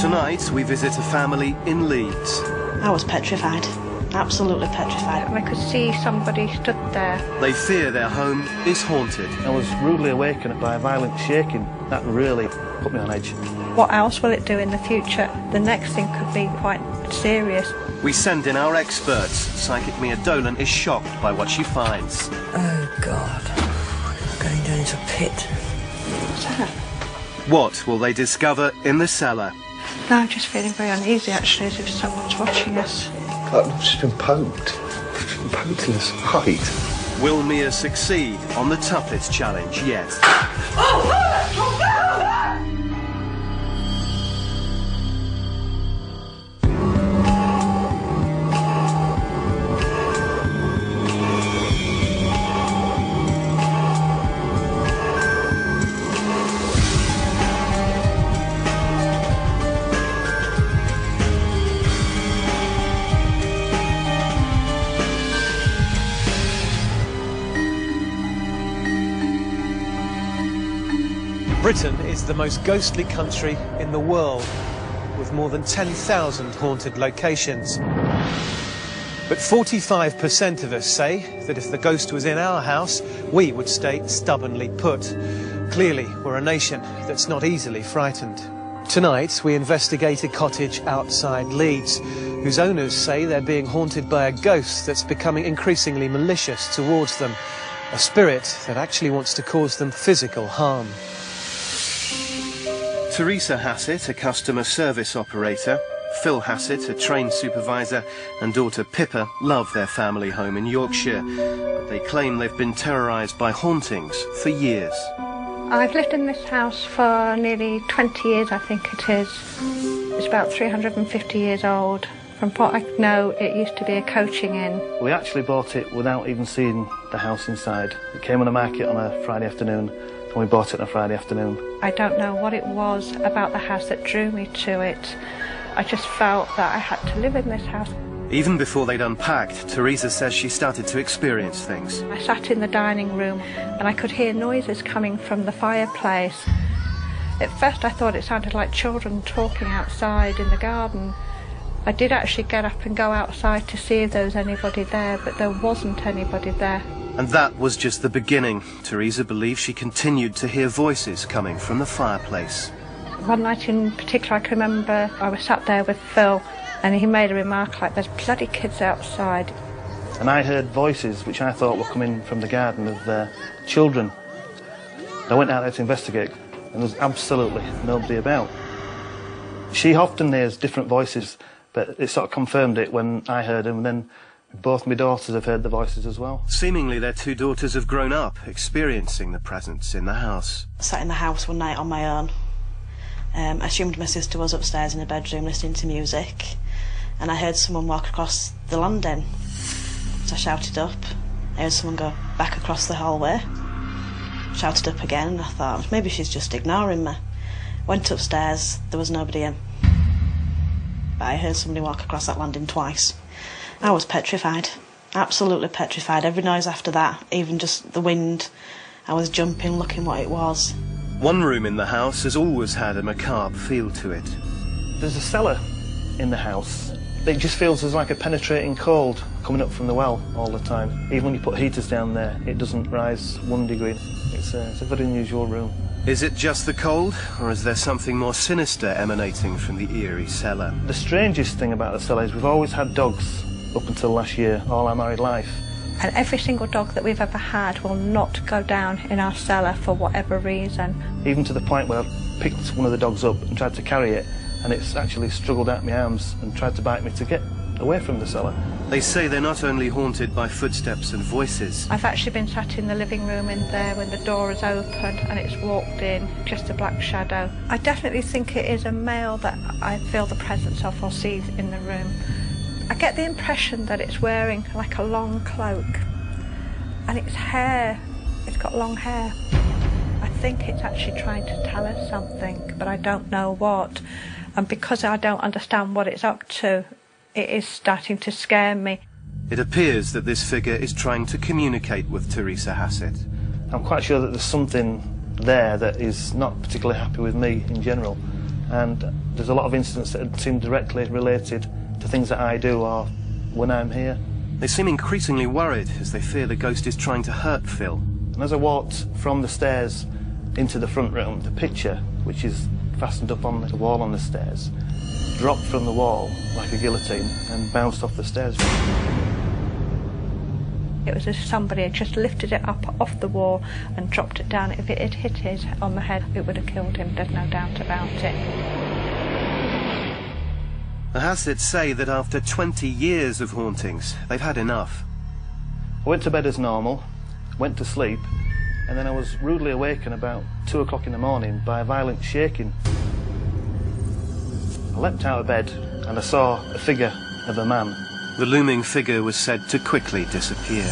Tonight we visit a family in Leeds. I was petrified, absolutely petrified. I could see somebody stood there. They fear their home is haunted. I was rudely awakened by a violent shaking. That really put me on edge. What else will it do in the future? The next thing could be quite serious. We send in our experts. Psychic Mia Dolan is shocked by what she finds. Oh, God. I'm going down into a pit. What's that? What will they discover in the cellar? No, I'm just feeling very uneasy, actually, as if someone's watching us. Like she's been poked. She's been poked in the side. Will Mia succeed on the toughest challenge yet? Britain is the most ghostly country in the world, with more than 10,000 haunted locations. But 45% of us say that if the ghost was in our house, we would stay stubbornly put. Clearly, we're a nation that's not easily frightened. Tonight, we investigate a cottage outside Leeds, whose owners say they're being haunted by a ghost that's becoming increasingly malicious towards them, a spirit that actually wants to cause them physical harm. Teresa Hassett, a customer service operator, Phil Hassett, a train supervisor, and daughter Pippa love their family home in Yorkshire, but they claim they've been terrorised by hauntings for years. I've lived in this house for nearly 20 years, I think it is. It's about 350 years old. From what I know, it used to be a coaching inn. We actually bought it without even seeing the house inside. It came on the market on a Friday afternoon, and we bought it on a Friday afternoon. I don't know what it was about the house that drew me to it. I just felt that I had to live in this house. Even before they'd unpacked, Teresa says she started to experience things. I sat in the dining room and I could hear noises coming from the fireplace. At first I thought it sounded like children talking outside in the garden. I did actually get up and go outside to see if there was anybody there, but there wasn't anybody there. And that was just the beginning. Teresa believes she continued to hear voices coming from the fireplace. One night in particular I can remember I was sat there with Phil and he made a remark like, "There's bloody kids outside." And I heard voices which I thought were coming from the garden of children. I went out there to investigate and there was absolutely nobody about. She often hears different voices, but it sort of confirmed it when I heard them, and then both my daughters have heard the voices as well. Seemingly their two daughters have grown up, experiencing the presence in the house. I sat in the house one night on my own. I assumed my sister was upstairs in the bedroom listening to music, and I heard someone walk across the landing. So I shouted up. I heard someone go back across the hallway. Shouted up again, and I thought, maybe she's just ignoring me. Went upstairs, there was nobody in. But I heard somebody walk across that landing twice. I was petrified, absolutely petrified. Every noise after that, even just the wind, I was jumping, looking what it was. One room in the house has always had a macabre feel to it. There's a cellar in the house. It just feels as like a penetrating cold coming up from the well all the time. Even when you put heaters down there, it doesn't rise 1 degree. It's a very unusual room. Is it just the cold, or is there something more sinister emanating from the eerie cellar? The strangest thing about the cellar is we've always had dogs up until last year, all our married life. And every single dog that we've ever had will not go down in our cellar for whatever reason. Even to the point where I've picked one of the dogs up and tried to carry it, and it's actually struggled out my arms and tried to bite me to get away from the cellar. They say they're not only haunted by footsteps and voices. I've actually been sat in the living room in there when the door is open and it's walked in, just a black shadow. I definitely think it is a male that I feel the presence of or see in the room. I get the impression that it's wearing like a long cloak, and its hair, it's got long hair. I think it's actually trying to tell us something, but I don't know what. And because I don't understand what it's up to, it is starting to scare me. It appears that this figure is trying to communicate with Teresa Hassett. I'm quite sure that there's something there that is not particularly happy with me in general. and there's a lot of incidents that seem directly related to things that I do or when I'm here. They seem increasingly worried as they fear the ghost is trying to hurt Phil. And as I walked from the stairs into the front room, the picture, which is fastened up on the wall on the stairs, dropped from the wall like a guillotine and bounced off the stairs. It was as if somebody had just lifted it up off the wall and dropped it down. If it had hit it on the head, it would have killed him, there's no doubt about it. The Hassets say that after 20 years of hauntings, they've had enough. I went to bed as normal, went to sleep, and then I was rudely awakened about 2 o'clock in the morning by a violent shaking. I leapt out of bed and I saw a figure of a man. The looming figure was said to quickly disappear.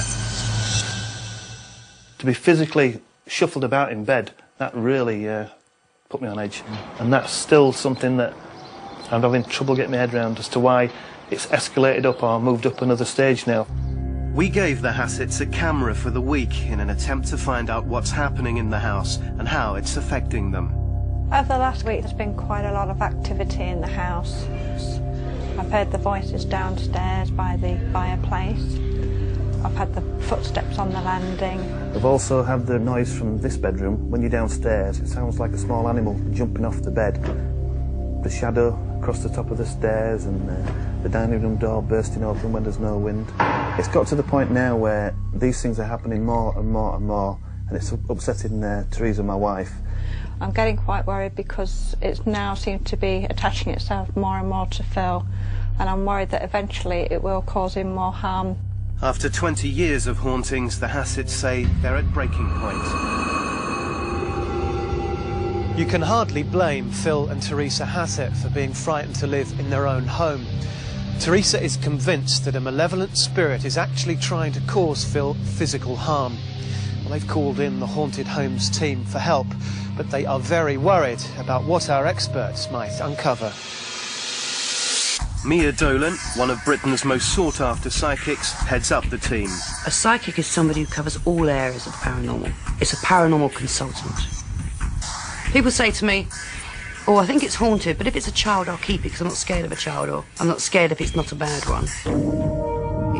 To be physically shuffled about in bed, that really put me on edge. And that's still something that I'm having trouble getting my head around as to why it's escalated up or moved up another stage now. We gave the Hassets a camera for the week in an attempt to find out what's happening in the house and how it's affecting them. Over the last week, there's been quite a lot of activity in the house. I've heard the voices downstairs by the fireplace. I've had the footsteps on the landing. I've also had the noise from this bedroom. When you're downstairs, it sounds like a small animal jumping off the bed. The shadow across the top of the stairs and the dining room door bursting open when there's no wind. It's got to the point now where these things are happening more and more and more, and it's upsetting Teresa, my wife. I'm getting quite worried because it now seems to be attaching itself more and more to Phil, and I'm worried that eventually it will cause him more harm. After 20 years of hauntings, the Hassets say they're at breaking point. You can hardly blame Phil and Teresa Hassett for being frightened to live in their own home. Teresa is convinced that a malevolent spirit is actually trying to cause Phil physical harm. Well, they've called in the Haunted Homes team for help, but they are very worried about what our experts might uncover. Mia Dolan, one of Britain's most sought-after psychics, heads up the team. A psychic is somebody who covers all areas of the paranormal. It's a paranormal consultant. People say to me, oh, I think it's haunted, but if it's a child, I'll keep it because I'm not scared of a child, or I'm not scared if it's not a bad one.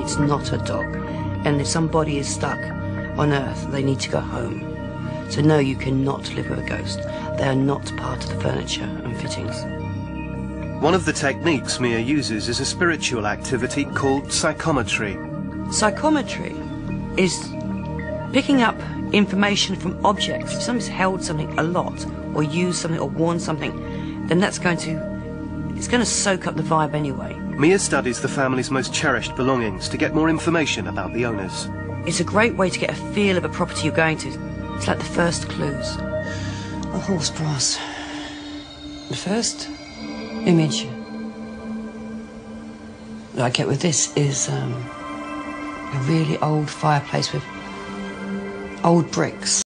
It's not a dog. And if somebody is stuck on Earth, they need to go home. So no, you cannot live with a ghost. They are not part of the furniture and fittings. One of the techniques Mia uses is a spiritual activity called psychometry. Psychometry is picking up information from objects. If somebody's held something a lot, or used something, or worn something, then it's going to soak up the vibe anyway. Mia studies the family's most cherished belongings to get more information about the owners. It's a great way to get a feel of a property you're going to. It's like the first clues. A horse brass. The first image that I get with this is a really old fireplace with old bricks.